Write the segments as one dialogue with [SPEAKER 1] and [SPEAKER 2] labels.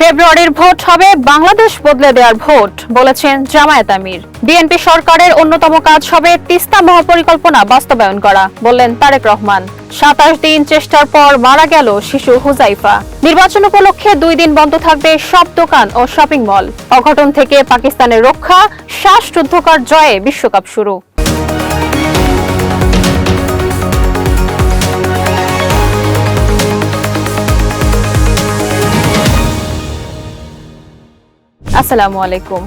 [SPEAKER 1] ফেব্রুয়ারির ভোট হবে বাংলাদেশ বদলে দেওয়ার ভোট বলেছেন জামায়াত আমির। বিএনপি সরকারের অন্যতম কাজ হবে তিস্তা মহাপরিকল্পনা বাস্তবায়ন করা, বললেন তারেক রহমান। 27 দিন চেষ্টার পর মারা গেল শিশু হুজাইফা। নির্বাচন উপলক্ষে 2 দিন বন্ধ থাকবে সব দোকান ও শপিং মল। অঘটন থেকে পাকিস্তানের রক্ষা, শ্বাসরুদ্ধকর জয়ে বিশ্বকাপ শুরু। আসসালামু আলাইকুম।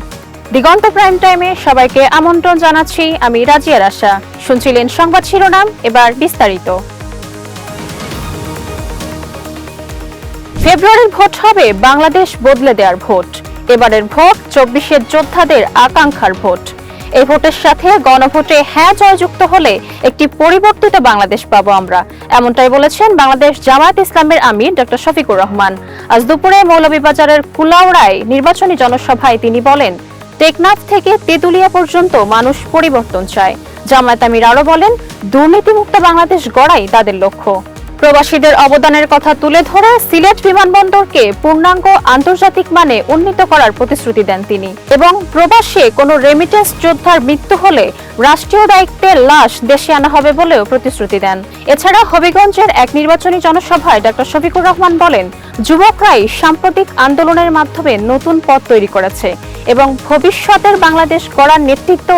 [SPEAKER 1] দিগন্ত প্রাইম টাইমে সবাইকে আমন্ত্রণ জানাচ্ছি। আমি রাজিয়া রাশা। শুনছিলেন সংবাদ শিরোনাম, এবার বিস্তারিত। ফেব্রুয়ারির ভোট হবে বাংলাদেশ বদলে দেওয়ার ভোট। এবারের ভোট 24-এর যোদ্ধাদের আকাঙ্ক্ষার ভোট। এই ভোটের সাথে গণভোটে হ্যাঁ জয়যুক্ত হলে একটি পরিবর্তিত বাংলাদেশ পাবো আমরা, এমনটাই বলেছেন বাংলাদেশ জামায়াত ইসলামের আমির ডক্টর শফিকুর রহমান। আজ দুপুরে মৌলভীবাজারের কুলাউড়ায় নির্বাচনী জনসভায় তিনি বলেন, টেকনাফ থেকে তেঁতুলিয়া পর্যন্ত মানুষ পরিবর্তন চায়। জামায়াত আমির আরো বলেন, দুর্নীতিমুক্ত বাংলাদেশ গড়াই তাদের লক্ষ্য। প্রবাসীদের অবদানের কথা তুলে ধরে সিলেট বিমানবন্দরকে পূর্ণাঙ্গ আন্তর্জাতিক মানে উন্নীত করার প্রতিশ্রুতি দেন তিনি এবং প্রবাসে কোনো রেমিটেন্স যোদ্ধার মৃত্যু হলে রাষ্ট্রীয় দায়িত্বে লাশ দেশে আনা হবে বলেও প্রতিশ্রুতি দেন। এছাড়া হবিগঞ্জের এক নির্বাচনী জনসভায় ডক্টর শফিকুর রহমান বলেন, যুবকরাই সাম্প্রতিক আন্দোলনের মাধ্যমে নতুন পথ তৈরি করেছে এবং ভবিষ্যতের বাংলাদেশ গড়ার নেতৃত্ব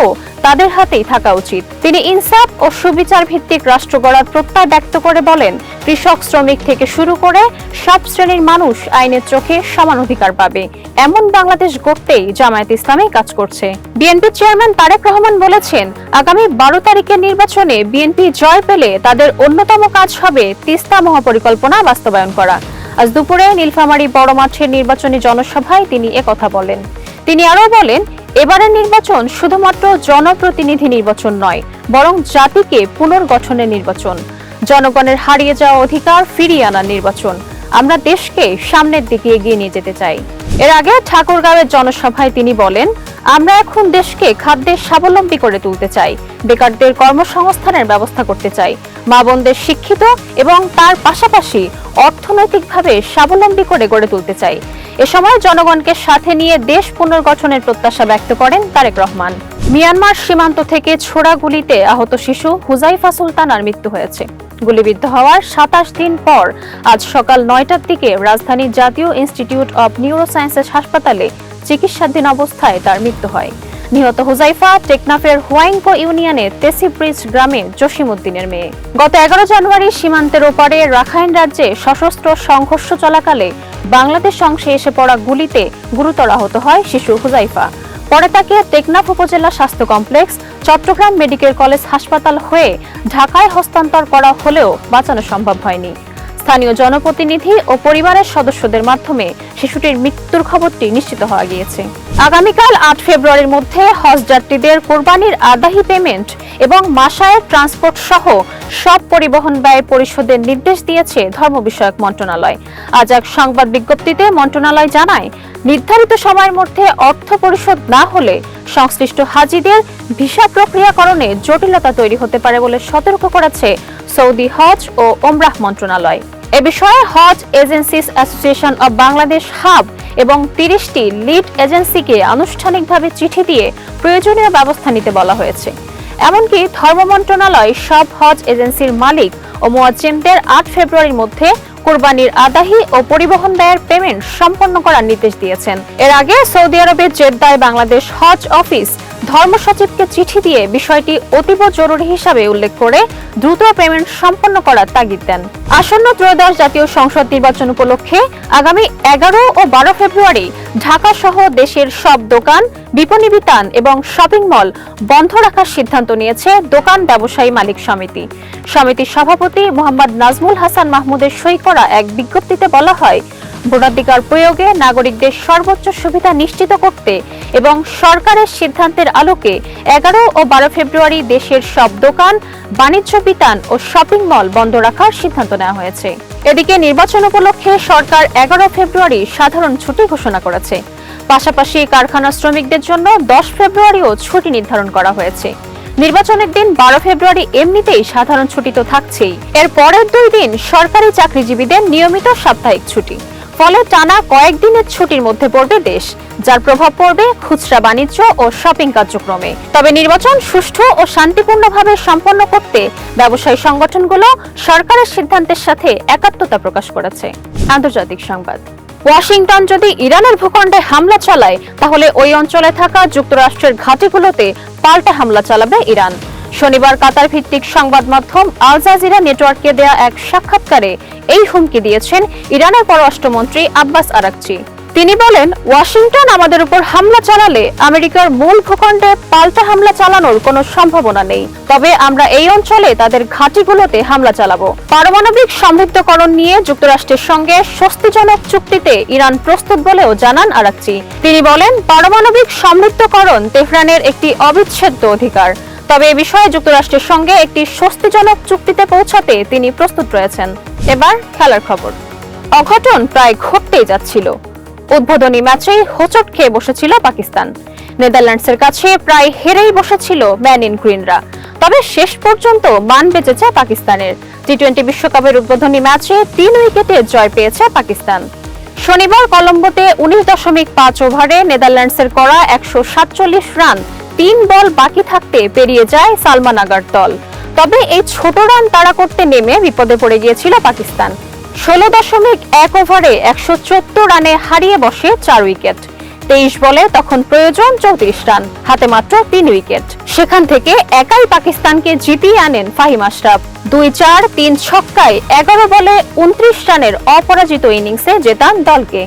[SPEAKER 1] তাদের হাতেই থাকা উচিত। তিনি ইনসাফ ও সুবিচার ভিত্তিক রাষ্ট্র গড়ার প্রত্যয় ব্যক্ত করে বলেন, কৃষক শ্রমিক থেকে শুরু করে সব শ্রেণীর মানুষ আইনের চোখে সমান অধিকার পাবে, এমন বাংলাদেশ গড়তেই জামায়াত ইসলামী কাজ করছে। বিএনপি চেয়ারম্যান তারেক রহমান বলেছেন, আগামী 12 তারিখের নির্বাচনে বিএনপি জয় পেলে তাদের অন্যতম কাজ হবে তিস্তা মহাপরিকল্পনা বাস্তবায়ন করা। আজ দুপুরে নীলফামারী বড় মাঠের নির্বাচনী জনসভায় তিনি একথা বলেন। তিনি আরো বলেন, এবারের নির্বাচন শুধুমাত্র জনপ্রতিনিধি নির্বাচন নয়, বরং জাতিকে পুনর্গঠনের নির্বাচন, জনগণের হারিয়ে যাওয়া অধিকার ফিরিয়ে আনার নির্বাচন। আমরা দেশকে সামনের দিকে এগিয়ে নিয়ে যেতে চাই। এর আগে ঠাকুরগাঁওয়ের জনসভায় তিনি বলেন, আমরা এখন দেশকে খাদ্যে স্বাবলম্বী করে তুলতে চাই, বেকারদের কর্মসংস্থানের ব্যবস্থা করতে চাই, মা বোনদের শিক্ষিত এবং তার পাশাপাশি অর্থনৈতিকভাবে স্বাবলম্বী করে গড়ে তুলতে চাই। এ সময় জনগণকে সাথে নিয়ে দেশ পুনর্গঠনের প্রত্যাশা ব্যক্ত করেন তারেক রহমান। মিয়ানমার সীমান্ত থেকে ছোড়া গুলিতে আহত শিশু হুজাইফা সুলতানার মৃত্যু হয়েছে। গুলিবিদ্ধ হওয়ার 27 দিন পর আজ সকাল 9টার দিকে রাজধানীর জাতীয় ইনস্টিটিউট অব নিউরোসায়েন্সেস হাসপাতালে চিকিৎসাধীন অবস্থায় তার মৃত্যু হয়। নিহত হুজাইফা টেকনাফের হুয়াইংকো ইউনিয়নের তেসিব্রিজ গ্রামে জসিমউদ্দিনের মেয়ে। গত 11 জানুয়ারি সীমান্তের ওপারে রাখাইন রাজ্যে সশস্ত্র সংঘর্ষ চলাকালে বাংলাদেশ অংশে এসে পড়া গুলিতে গুরুতর আহত হয় শিশু হুজাইফা। পরে তাকে টেকনাফ উপজেলা স্বাস্থ্য কমপ্লেক্স, চট্টগ্রাম মেডিকেল কলেজ হাসপাতাল হয়ে ঢাকায় হস্তান্তর করা হলেও বাঁচানো সম্ভব হয়নি। স্থানীয় জনপ্রতিনিধি ও পরিবারের সদস্যদের মাধ্যমে শিশুটির মৃত্যুর খবরটি নিশ্চিত হওয়া গিয়েছে। আগামীকাল 8 ফেব্রুয়ারির মধ্যে হজ যাত্রীদের কোরবানির আদাহি পেমেন্ট এবং মাসায়ের ট্রান্সপোর্ট সহ সব পরিবহন ব্যয় পরিশোধের নির্দেশ দিয়েছে ধর্ম বিষয়ক মন্ত্রণালয়। আজ এক সংবাদ বিজ্ঞপ্তিতে মন্ত্রণালয় জানায়, নির্ধারিত সময়ের মধ্যে অর্থ পরিশোধ না হলে সংশ্লিষ্ট হাজিদের ভিসা প্রক্রিয়াকরণে জটিলতা তৈরি হতে পারে বলে সতর্ক করেছে সৌদি হজ ও ওমরাহ মন্ত্রণালয়। এ বিষয়ে হজ agencies association of Bangladesh HAAB এবং 30টি লিড এজেন্সিকে আনুষ্ঠানিকভাবে চিঠি দিয়ে প্রয়োজনীয় ব্যবস্থা নিতে বলা হয়েছে। এমনকি ধর্ম মন্ত্রণালয় সব হজ এজেন্সির মালিক ও মুয়াজ্জিমদের 8 ফেব্রুয়ারির মধ্যে কোরবানির আদাহি ও পরিবহন ব্যয়ের পেমেন্ট সম্পন্ন করার নির্দেশ দিয়েছেন। এর আগে সৌদি আরবের জেদ্দায় বাংলাদেশ হজ অফিস ধর্ম সচিবকে চিঠি দিয়ে বিষয়টি অতীব জরুরি হিসাবে উল্লেখ করে দ্রুত পেমেন্ট সম্পন্ন করার তাগিদ দেন। আসন্ন ত্রয়োদশ জাতীয় সংসদ নির্বাচন উপলক্ষে আগামী 11 ও 12 ফেব্রুয়ারি ঢাকা সহ দেশের সব দোকান, বিপণী বিতান এবং শপিং মল বন্ধ রাখার সিদ্ধান্ত নিয়েছে দোকান ব্যবসায়ী মালিক সমিতি। সমিতির সভাপতি মোহাম্মদ নাজমুল হাসান মাহমুদের সই করা এক বিজ্ঞপ্তিতে বলা হয়, ভোটাধিকার প্রয়োগে নাগরিকদের সর্বোচ্চ সুবিধা নিশ্চিত করতে এবং সরকারের সিদ্ধান্তের আলোকে 11 ও 12 ফেব্রুয়ারি দেশের সব দোকান, বাণিজ্য বিতান ও শপিং মল বন্ধ রাখার সিদ্ধান্ত নেওয়া হয়েছে। এদিকে নির্বাচন উপলক্ষে সরকার 11 ফেব্রুয়ারি সাধারণ ছুটি ঘোষণা করেছে। পাশাপাশি কারখানা শ্রমিকদের জন্য 10 ফেব্রুয়ারিও ছুটি নির্ধারণ করা হয়েছে। নির্বাচনের দিন 12 ফেব্রুয়ারি এমনিতেই সাধারণ ছুটি তো থাকছেই, এর পরের 2 দিন সরকারি চাকরিজীবীদের নিয়মিত সাপ্তাহিক ছুটি। ফলে টানা কয়েকদিনের ছুটির মধ্যে পড়বে দেশ, যার প্রভাব পড়বে খুচরা বাণিজ্য ও শপিং কার্যক্রমে। তবে নির্বাচন সুষ্ঠু ও শান্তিপূর্ণভাবে সম্পন্ন করতে ব্যবসায়ী সংগঠনগুলো সরকারের সিদ্ধান্তের সাথে একাত্মতা প্রকাশ করেছে। আন্তর্জাতিক সংবাদ। ওয়াশিংটন যদি ইরানের ভূখণ্ডে হামলা চালায়, তাহলে ওই অঞ্চলে থাকা যুক্তরাষ্ট্রের ঘাঁটিগুলোতে পাল্টা হামলা চালাবে ইরান। শনিবার কাতার ভিত্তিক সংবাদ মাধ্যম আল জাজিরা নেটওয়ার্ককে দেয়া এক সাক্ষাৎকারে এই হুমকি দিয়েছেন ইরানের পররাষ্ট্রমন্ত্রী আব্বাস আরাকচি। তিনি বলেন, ওয়াশিংটন আমাদের উপর হামলা চালালে আমেরিকার মূল ভূখণ্ডে পাল্টা হামলা চালানোর কোনো সম্ভাবনা নেই, তবে আমরা এই অঞ্চলে তাদের ঘাঁটিগুলোতে হামলা চালাবো। পারমাণবিক সমৃদ্ধকরণ নিয়ে যুক্তরাষ্ট্রের সঙ্গে স্বস্তিজনক চুক্তিতে ইরান প্রস্তুত বলেও জানান আরাকচি। তিনি বলেন, পারমাণবিক সমৃদ্ধকরণ তেহরানের একটি অবিচ্ছেদ্য অধিকার, তবে এ বিষয়ে যুক্তরাষ্ট্রের সঙ্গে একটি স্বস্তিজনক চুক্তিতে পৌঁছাতে তিনি প্রস্তুত রয়েছেন। এবার খেলার খবর। অঘটন প্রায় ঘটতেই যাচ্ছিল। উদ্বোধনী ম্যাচেই হোঁচট খেয়ে বসেছিল পাকিস্তান। নেদারল্যান্ডসের কাছে প্রায় হেরেই বসেছিল ম্যান ইন গ্রিনরা, তবে শেষ পর্যন্ত মান বেঁচেছে পাকিস্তানের। টি-20 বিশ্বকাপের উদ্বোধনী ম্যাচে 3 উইকেটে জয় পেয়েছে পাকিস্তান। শনিবার কলম্বোতে 19.5 ওভারে নেদারল্যান্ডসের করা 147 রান 3 বল বাকি থাকতে পেরিয়ে যায় সালমান আগার দল। তবে এই ছোট রান তাড়া করতে নেমে বিপদে পড়ে গিয়েছিল পাকিস্তান। 16.1 ওভারে 114 রানে হারিয়ে বসে 4 উইকেট। 23 বলে তখন প্রয়োজন 34 রান, হাতে মাত্র 3 উইকেট। সেখান থেকে একাই পাকিস্তানকে জিতিয়ে আনেন ফাহিম আশরাফ। 2-4 3 ছক্কায় 11 বলে 29 রানের অপরাজিত ইনিংসে জেতান দলকে।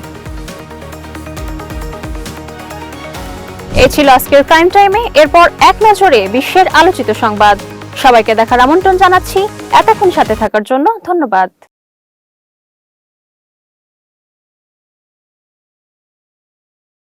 [SPEAKER 1] এই ছিল আজকের প্রাইম টাইমে। এরপর এক নজরে বিশ্বের আলোচিত সংবাদ। সবাইকে দেখার আমন্ত্রণ জানাচ্ছি। এতক্ষণ সাথে থাকার জন্য ধন্যবাদ।